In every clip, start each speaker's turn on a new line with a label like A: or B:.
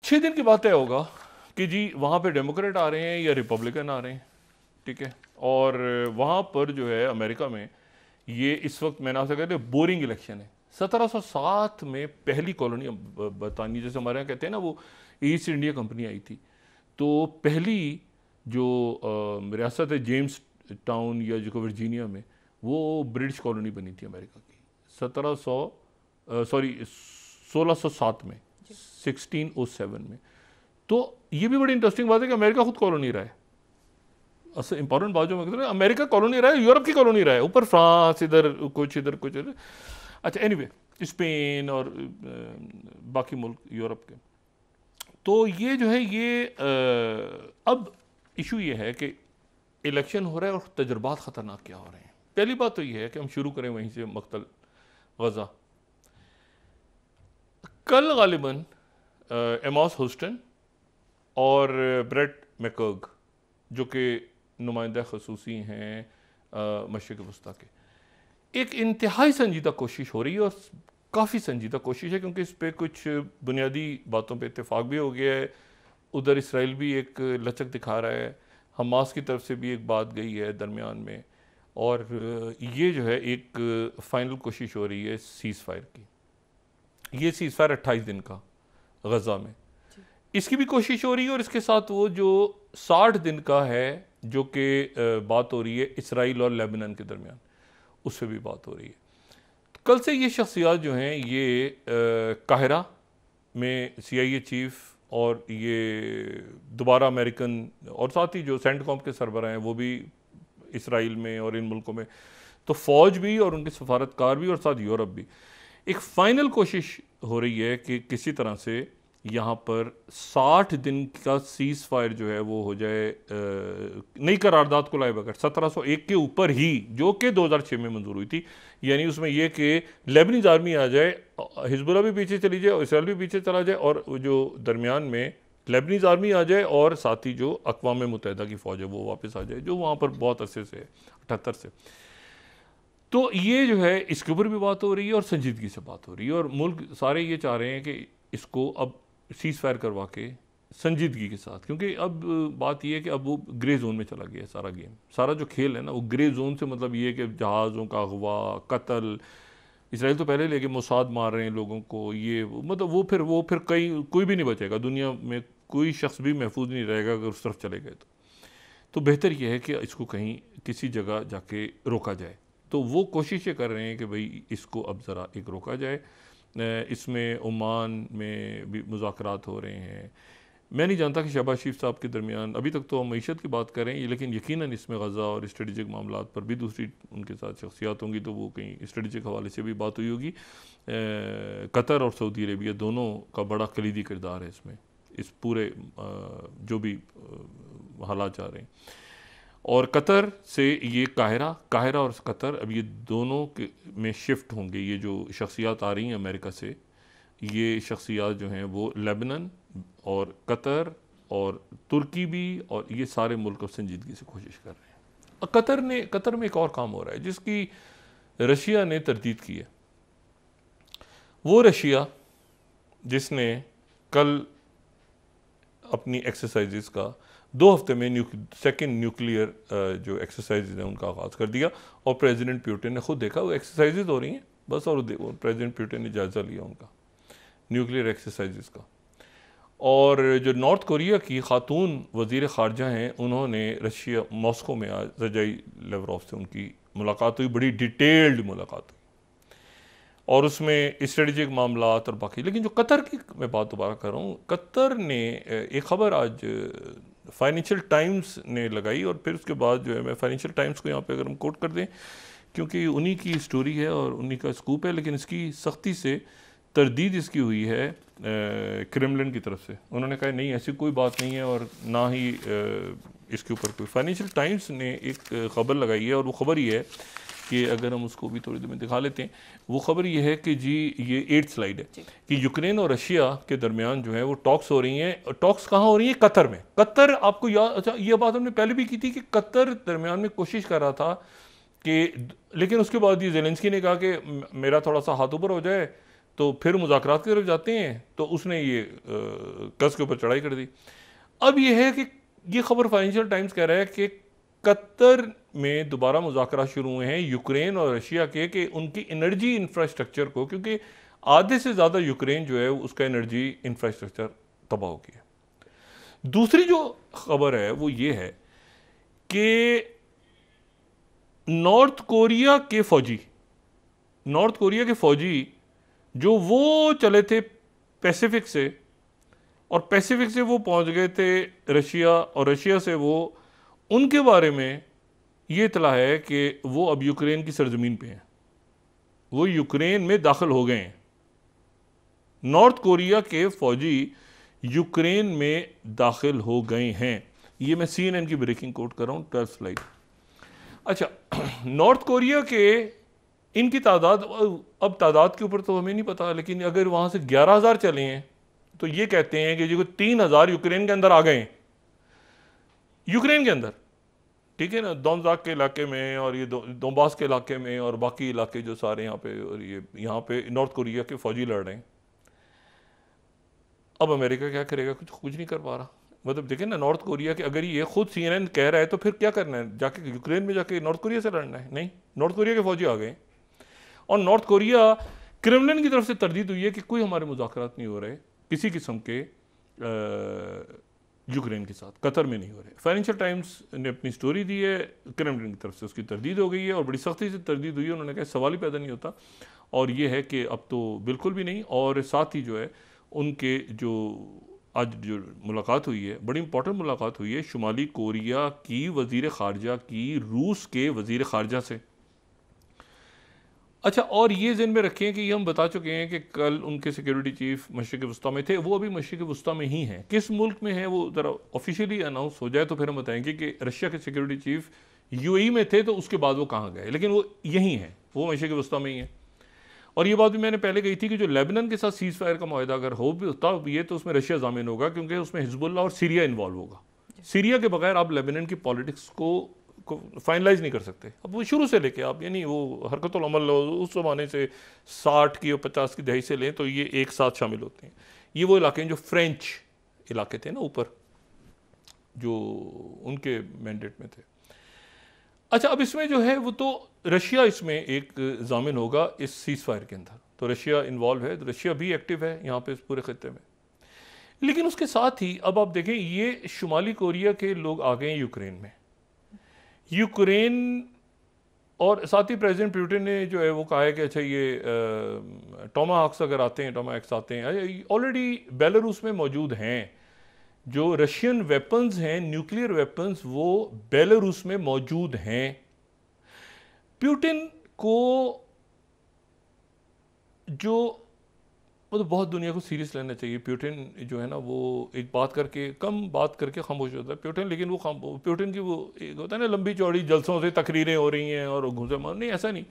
A: 6 दिन के बाद तय होगा कि जी वहाँ पे डेमोक्रेट आ रहे हैं या रिपब्लिकन आ रहे हैं, ठीक है। और वहाँ पर जो है अमेरिका में ये इस वक्त मैंने आपसे कहते हैं बोरिंग इलेक्शन है। 1707 में पहली कॉलोनी बरतानी, जैसे हमारे यहाँ कहते हैं ना, वो ईस्ट इंडिया कंपनी आई थी, तो पहली जो रियासत है जेम्स टाउन या जो वर्जीनिया में, वो ब्रिटिश कॉलोनी बनी थी अमेरिका की 1607 में, 1607 में। तो ये भी बड़ी इंटरेस्टिंग बात है कि अमेरिका खुद कॉलोनी रहा है। असल इंपॉर्टेंट बात जो मैं कहता हूँ, अमेरिका कॉलोनी रहा है, यूरोप की कॉलोनी रहा है, ऊपर फ्रांस, इधर कुछ इधर। अच्छा, एनीवे स्पेन और बाकी मुल्क यूरोप के। तो ये जो है ये अब इशू ये है कि इलेक्शन हो रहा है और तजुर्बात ख़तरनाक क्या हो रहे हैं। पहली बात तो ये है कि हम शुरू करें वहीं से, मक्तल गज़ा। कल गालिबन एमॉस होस्टन और ब्रेट मैकर्ग, जो कि नुमाइंदा खसूसी हैं मशरिक़ वस्ता के, एक इंतहाई संजीदा कोशिश हो रही है, और काफ़ी संजीदा कोशिश है, क्योंकि इस पर कुछ बुनियादी बातों पे इत्तेफाक भी हो गया है। उधर इसराइल भी एक लचक दिखा रहा है, हमास की तरफ से भी एक बात गई है दरमियान में, और ये जो है एक फ़ाइनल कोशिश हो रही है सीज़ फायर की। ये सीज़ फायर 28 दिन का गज़ा में, इसकी भी कोशिश हो रही है, और इसके साथ वो जो 60 दिन का है जो कि बात हो रही है इसराइल और लेबनान के दरमियान, उससे भी बात हो रही है। कल से ये शख्सियात जो हैं ये काहिरा में CIA चीफ, और ये दोबारा अमेरिकन, और साथ ही जो सेंटकॉम के सरबराह हैं वो भी इसराइल में और इन मुल्कों में, तो फ़ौज भी और उनके सफारतकार भी और साथ यूरोप भी, एक फ़ाइनल कोशिश हो रही है कि किसी तरह से यहाँ पर 60 दिन का सीज़ फायर जो है वो हो जाए, नई करारदाद को लाए बगैर 1701 के ऊपर ही, जो कि 2006 में मंजूर हुई थी। यानी उसमें यह कि लेबनीज आर्मी आ जाए, हिजबुल्लाह भी पीछे चली जाए और इसराइल भी पीछे चला जाए, और जो दरमियान में लेबनीज आर्मी आ जाए, और साथ ही जो अक़वाम मुत्तहिदा की फ़ौज है वो वापस आ जाए, जो वहाँ पर बहुत अरसे से 78 से। तो ये जो है इसके ऊपर भी बात हो रही है और संजीदगी से बात हो रही है, और मुल्क सारे ये चाह रहे हैं कि इसको अब सीज़ फायर करवा के संजीदगी के साथ, क्योंकि अब बात यह है कि अब वो ग्रे जोन में चला गया है सारा गेम, सारा जो खेल है ना वो ग्रे जोन से, मतलब ये है कि जहाज़ों का अगवा, कत्ल, इसराइल तो पहले लेके मोसाद मार रहे हैं लोगों को, ये मतलब वो फिर कोई भी नहीं बचेगा दुनिया में, कोई शख्स भी महफूज नहीं रहेगा अगर उस तरफ चले गए तो बेहतर यह है कि इसको कहीं किसी जगह जाके रोका जाए। तो वो कोशिशें कर रहे हैं कि भाई इसको अब ज़रा एक रोका जाए। इसमें ओमान में भी मुज़ाकरात हो रहे हैं। मैं नहीं जानता कि शहबाज शरीफ साहब के दरमियान, अभी तक तो हम मईशत की बात कर रहे हैं, लेकिन यकीनन इसमें गज़ा और स्ट्रेटजिक मामलात पर भी दूसरी उनके साथ शख्सियात होंगी, तो वो कहीं स्ट्रेटजिक हवाले से भी बात हुई होगी। कतर और सऊदी अरेबिया दोनों का बड़ा कलीदी किरदार है इसमें, इस पूरे जो भी हालात जा रहे हैं। और कतर से ये काहिरा और कतर, अब ये दोनों के में शिफ्ट होंगे। ये जो शख्सियात आ रही हैं अमेरिका से, ये शख्सियात जो हैं वो लेबनान और कतर और तुर्की भी, और ये सारे मुल्क अब संजीदगी से कोशिश कर रहे हैं। और कतर में एक और काम हो रहा है जिसकी रशिया ने तरदीद की है। वो रशिया जिसने कल अपनी एक्सरसाइजेस का 2 हफ्ते में सेकेंड न्यूक्लियर जो एक्सरसाइज है उनका आगाज़ कर दिया, और प्रेसिडेंट पुतिन ने खुद देखा वो एक्सरसाइजेज हो रही हैं बस, और प्रेसिडेंट पुतिन ने जायज़ा लिया उनका न्यूक्लियर एक्सरसाइजेज का। और जो नॉर्थ कोरिया की खातून वज़ीर ख़ारजा हैं, उन्होंने रशिया मॉस्को में आज सर्जेई लावरोव से उनकी मुलाकात हुई, बड़ी डिटेल्ड मुलाकात हुई, और उसमें स्ट्रेटजिक मामलात और बाकी। लेकिन जो कतर की मैं बात दोबारा कर रहा हूँ, कतर ने एक ख़बर आज फाइनेंशियल टाइम्स ने लगाई, और फिर उसके बाद जो है मैं फाइनेंशियल टाइम्स को यहाँ पे अगर हम कोट कर दें, क्योंकि उन्हीं की स्टोरी है और उन्हीं का स्कूप है, लेकिन इसकी सख्ती से तरदीद इसकी हुई है क्रेमलिन की तरफ से। उन्होंने कहा नहीं ऐसी कोई बात नहीं है, और ना ही इसके ऊपर कोई। फाइनेंशियल टाइम्स ने एक ख़बर लगाई है, और वो ख़बर ये है कि अगर हम उसको भी थोड़ी देर में दिखा लेते हैं, वो ख़बर ये है कि जी ये 8th स्लाइड है कि यूक्रेन और रशिया के दरमियान जो है वो टॉक्स हो रही हैं। टॉक्स कहाँ हो रही हैं? कतर में। कतर आपको याद, अच्छा ये बात हमने पहले भी की थी कि कतर दरमियान में कोशिश कर रहा था, कि लेकिन उसके बाद ये ज़ेलेंस्की ने कहा कि मेरा थोड़ा सा हाथ ऊपर हो जाए तो फिर मुज़ाकरात की तरफ जाते हैं, तो उसने ये कस के ऊपर चढ़ाई कर दी। अब ये है कि ये खबर फाइनेंशियल टाइम्स कह रहा है कि कतर में दोबारा मुज़ाकरात शुरू हुए हैं यूक्रेन और रशिया के, कि उनकी एनर्जी इंफ्रास्ट्रक्चर को, क्योंकि आधे से ज़्यादा यूक्रेन जो है उसका एनर्जी इंफ्रास्ट्रक्चर तबाह हो गया। दूसरी जो खबर है वो ये है कि नॉर्थ कोरिया के फौजी जो वो चले थे पैसिफिक से, और पैसिफिक से वो पहुंच गए थे रशिया, और रशिया से वो, उनके बारे में ये इतला है कि वो अब यूक्रेन की सरजमीन पे हैं, वो यूक्रेन में दाखिल हो गए हैं। नॉर्थ कोरिया के फौजी यूक्रेन में दाखिल हो गए हैं। ये मैं CNN की ब्रेकिंग कोट कर रहा हूँ, 12 स्लाइड। अच्छा, नॉर्थ कोरिया के इनकी तादाद, अब तादाद के ऊपर तो हमें नहीं पता, लेकिन अगर वहाँ से 11,000 चले हैं तो ये कहते हैं कि जो 3,000 यूक्रेन के अंदर आ गए हैं, यूक्रेन के अंदर, ठीक है ना, दोनबास के इलाके में, और ये दोनबास के इलाके में, और बाकी इलाके जो सारे यहाँ पे, और ये यहाँ पे नॉर्थ कोरिया के फौजी लड़ रहे हैं। अब अमेरिका क्या करेगा? कुछ नहीं कर पा रहा। मतलब देखें ना, नॉर्थ कोरिया के, अगर ये खुद CNN कह रहा है तो फिर क्या करना है? जाके यूक्रेन में जाके नॉर्थ कोरिया से लड़ना है? नहीं, नॉर्थ कोरिया के फौजी आ गए, और नॉर्थ कोरिया, क्रेमलिन की तरफ से तरदीद हुई है कि कोई हमारे मुज़ाकरात नहीं हो रहे किसी किस्म के यूक्रेन के साथ, कतर में नहीं हो रहे। फाइनेंशियल टाइम्स ने अपनी स्टोरी दी है, क्रेमलिन की तरफ से उसकी तरदीद हो गई है, और बड़ी सख्ती से तरदीद हुई है। उन्होंने कहा सवाल ही पैदा नहीं होता, और ये है कि अब तो बिल्कुल भी नहीं। और साथ ही जो है उनके जो आज जो मुलाकात हुई है, बड़ी इंपॉर्टेंट मुलाकात हुई है शुमाली कोरिया की वज़ीर ख़ारजा की रूस के वज़ीर ख़ारजा से। अच्छा, और ये ज़हन में रखें कि ये हम बता चुके हैं कि कल उनके सिक्योरिटी चीफ मशरिक़ वस्ता में थे, वो अभी मशरिक़ वस्ता में ही हैं। किस मुल्क में हैं वो ज़रा ऑफिशियली अनाउंस हो जाए तो फिर हम बताएंगे कि रशिया के सिक्योरिटी चीफ UAE में थे, तो उसके बाद वो कहाँ गए, लेकिन वो यहीं हैं, वो मशरिक़ वस्ता में ही हैं। और ये बात भी मैंने पहले कही थी कि जो लेबनान के साथ सीज़ फायर का मुआहदा अगर हो भी होता भी है तो उसमें रशिया ज़ामिन होगा, क्योंकि उसमें हिजबुल्लाह और सीरिया इन्वॉल्व होगा। सीरिया के बगैर आप लेबनान की पॉलिटिक्स को फाइनलाइज नहीं कर सकते। अब वो शुरू से लेके आप, यानी वो हरकतुल अमल उस ज़माने से 60 की और 50 की दहाई से लें तो ये एक साथ शामिल होते हैं। ये वो इलाके हैं जो फ्रेंच इलाके थे ना ऊपर, जो उनके मैंडेट में थे। अच्छा, अब इसमें जो है वो तो रशिया इसमें एक जामिन होगा इस सीज़ फायर के अंदर, तो रशिया इन्वॉल्व है, तो रशिया भी एक्टिव है यहाँ पे इस पूरे खत्ते में। लेकिन उसके साथ ही अब आप देखें, ये शुमाली कोरिया के लोग आ गए हैं यूक्रेन में, यूक्रेन, और साथ ही प्रेसिडेंट पुतिन ने जो है वो कहा है कि अच्छा ये टोमाहॉक्स अगर आते हैं, टोमाहॉक्स आते हैं, ऑलरेडी बेलारूस में मौजूद हैं, जो रशियन वेपन्स हैं, न्यूक्लियर वेपन्स, वो बेलारूस में मौजूद हैं। पुतिन को जो वो तो बहुत दुनिया को सीरियस लेना चाहिए। पुतिन जो है ना वो एक बात करके, कम बात करके खामोश होता है पुतिन, लेकिन वो पुतिन की वो एक होता है ना लंबी चौड़ी जलसों से तकरीरें हो रही हैं और घूसे मार, नहीं ऐसा नहीं,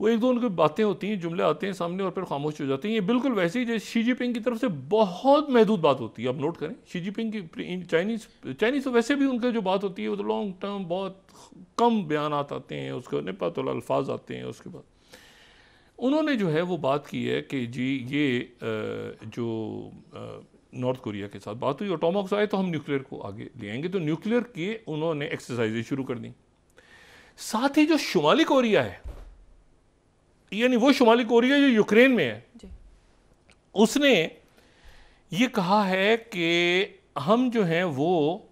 A: वो एक दो उनकी बातें होती हैं, जुमले आते हैं सामने और फिर खामोश हो जाते हैं। ये बिल्कुल वैसे ही जैसे शी जिनपिंग की तरफ से बहुत महदूद बात होती है, आप नोट करें शी जिनपिंग की, चाइनीज़ तो वैसे भी उनका जो बात होती है वो तो लॉन्ग टर्म बहुत कम बयान आते हैं, उसके निपातुल अल्फाज आते हैं। उसके बाद उन्होंने जो है वो बात की है कि जी ये जो नॉर्थ कोरिया के साथ बात हुई और टॉमहॉक्स आए तो हम न्यूक्लियर को आगे ले आएंगे, तो न्यूक्लियर के उन्होंने एक्सरसाइजें शुरू कर दी। साथ ही जो शुमाली कोरिया है, यानी वो शुमाली कोरिया जो यूक्रेन में है, उसने ये कहा है कि हम जो हैं वो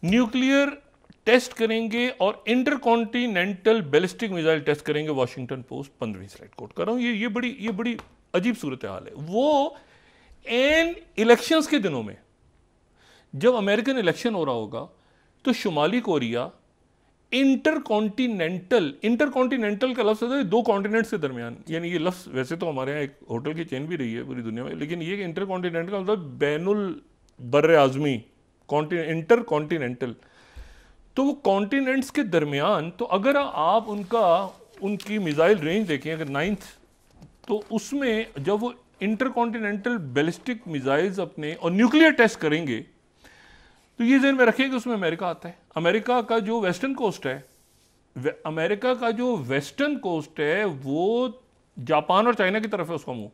A: न्यूक्लियर टेस्ट करेंगे और इंटरकॉन्टिनेंटल बैलिस्टिक मिसाइल टेस्ट करेंगे। वॉशिंगटन पोस्ट 15वीं स्लाइड कोट कर रहा हूं। ये बड़ी अजीब सूरत हाल है। वो एन इलेक्शंस के दिनों में जब अमेरिकन इलेक्शन हो रहा होगा तो शुमाली कोरिया इंटरकॉन्टिनेंटल का लफ्ज़ है दो कॉन्टिनेंट्स के दरमियान, यानी ये लफ्ज़ वैसे तो हमारे यहाँ एक होटल की चेन भी रही है पूरी दुनिया में, लेकिन ये इंटरकॉन्टिनेंटल का मतलब बैनुल बर्र आज़मी, इंटरकॉन्टिनेंटल, तो वो कॉन्टिनेंट्स के दरमियान, तो अगर आप उनकी मिसाइल रेंज देखें अगर 9th, तो उसमें जब वो इंटरकॉन्टिनेंटल बैलिस्टिक मिसाइल्स अपने और न्यूक्लियर टेस्ट करेंगे तो ये ज़हन में रखें कि उसमें अमेरिका आता है। अमेरिका का जो वेस्टर्न कोस्ट है वो जापान और चाइना की तरफ है उसका मुंह।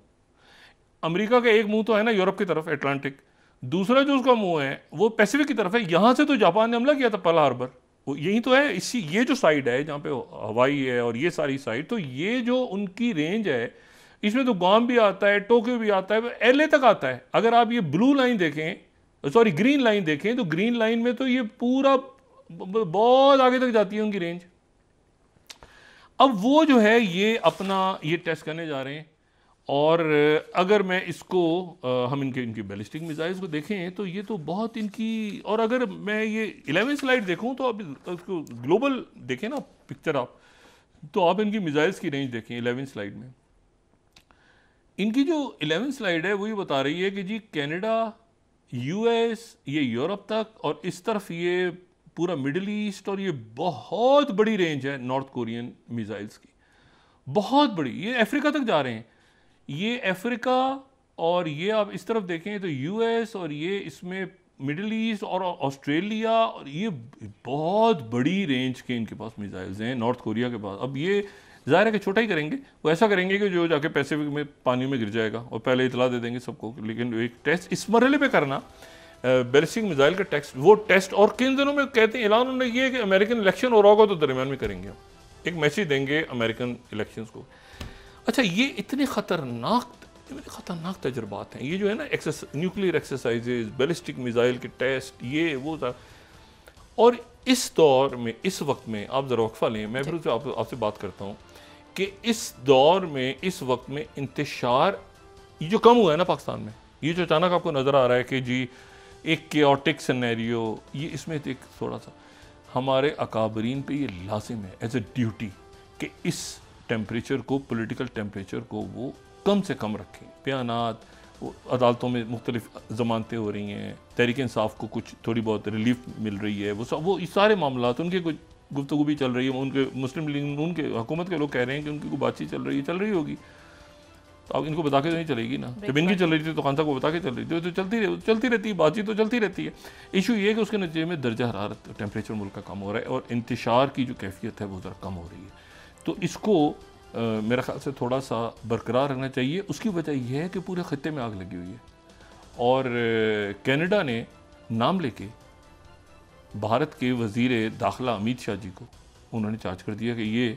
A: अमेरिका का एक मुंह तो है ना यूरोप की तरफ, अटलांटिक। दूसरा जो उसका मुंह है वो पैसिफिक की तरफ है। यहां से तो जापान ने हमला किया था पर्ल हार्बर, वो यही तो है। इसी ये जो साइड है जहाँ पे हवाई है और ये सारी साइड, तो ये जो उनकी रेंज है, इसमें तो गुआम भी आता है, टोक्यो भी आता है, एलए तक आता है। अगर आप ये ब्लू लाइन देखें, सॉरी ग्रीन लाइन देखें, तो ग्रीन लाइन में तो ये पूरा बहुत आगे तक जाती है उनकी रेंज। अब वो जो है ये अपना ये टेस्ट करने जा रहे हैं। और अगर मैं इसको हम इनकी बैलिस्टिक मिसाइल्स को देखें तो ये तो बहुत इनकी, और अगर मैं ये 11 स्लाइड देखूं तो अब इसको ग्लोबल देखें ना पिक्चर आप, तो आप इनकी मिसाइल्स की रेंज देखें 11 स्लाइड में। इनकी जो 11 स्लाइड है वो ये बता रही है कि जी कनाडा, यूएस, ये यूरोप तक, और इस तरफ ये पूरा मिडिल ईस्ट, और ये बहुत बड़ी रेंज है नॉर्थ कोरियन मिसाइल्स की, बहुत बड़ी। ये अफ्रीका तक जा रहे हैं, ये अफ्रीका, और ये आप इस तरफ देखें तो यूएस, और ये इसमें मिडिल ईस्ट और ऑस्ट्रेलिया, और ये बहुत बड़ी रेंज के इनके पास मिसाइल्स हैं नॉर्थ कोरिया के पास। अब ये ज़ाहिर है कि छोटा ही करेंगे, वो ऐसा करेंगे कि जो जाके पैसिफिक में पानी में गिर जाएगा और पहले इतला दे देंगे सबको। लेकिन एक टेस्ट इस मरहले पे करना, बैलिस्टिक मिसाइल का टेस्ट, वो टेस्ट, और किन दिनों में कहते हैं ऐलान उन्होंने ये कि अमेरिकन इलेक्शन हो रहा होगा तो दरमियान में करेंगे हम, एक मैसेज देंगे अमेरिकन इलेक्शंस को। अच्छा, ये इतने खतरनाक तजुर्बात हैं, ये जो है ना न्यूक्लियर एक्सरसाइजेज, बैलिस्टिक मिसाइल के टेस्ट, ये वो था। और इस दौर में, इस वक्त में, आप ज़रा वक्फा लें, मैं फिर आपसे बात करता हूँ कि इस दौर में, इस वक्त में इंतशार ये जो कम हुआ है ना पाकिस्तान में, ये जो अचानक आपको नज़र आ रहा है कि जी एक केओटिक सिनेरियो, ये इसमें एक थोड़ा सा हमारे अकाबरीन पे ये लाजिम है एज ए ड्यूटी कि इस टेम्परेचर को, पॉलिटिकल टेम्परेचर को वो कम से कम रखें। बयानात, अदालतों में मुख्तलिफ ज़मानतें हो रही हैं, तहरीक इंसाफ को कुछ थोड़ी बहुत रिलीफ मिल रही है, वो इस सारे मामला उनके कुछ गुफ्तगू भी चल रही है। उनके मुस्लिम लीग, उनके हुकूमत के लोग कह रहे हैं कि उनकी कोई बातचीत चल रही होगी, तो अब इनको बता के तो नहीं चलेगी ना। जब इनकी चल रही थी तो खान साहब को बता के चल रही थी, तो चलती रहती है बातचीत, तो चलती रहती है। इशू ये है कि उसके नतीजे में दर्जा हरारत, टेम्परेचर मुल्क का कम हो रहा है, और इंतशार की जो कैफियत है वो ज़रा कम हो रही है। तो इसको मेरा ख्याल से थोड़ा सा बरकरार रहना चाहिए। उसकी वजह यह है कि पूरे खत्ते में आग लगी हुई है, और कनाडा ने नाम लेके भारत के वज़ीर दाखिला अमित शाह जी को उन्होंने चार्ज कर दिया कि ये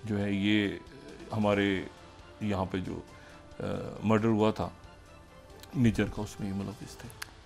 A: जो है ये हमारे यहाँ पे जो मर्डर हुआ था निजर का, उसमें ये मुलविस थे।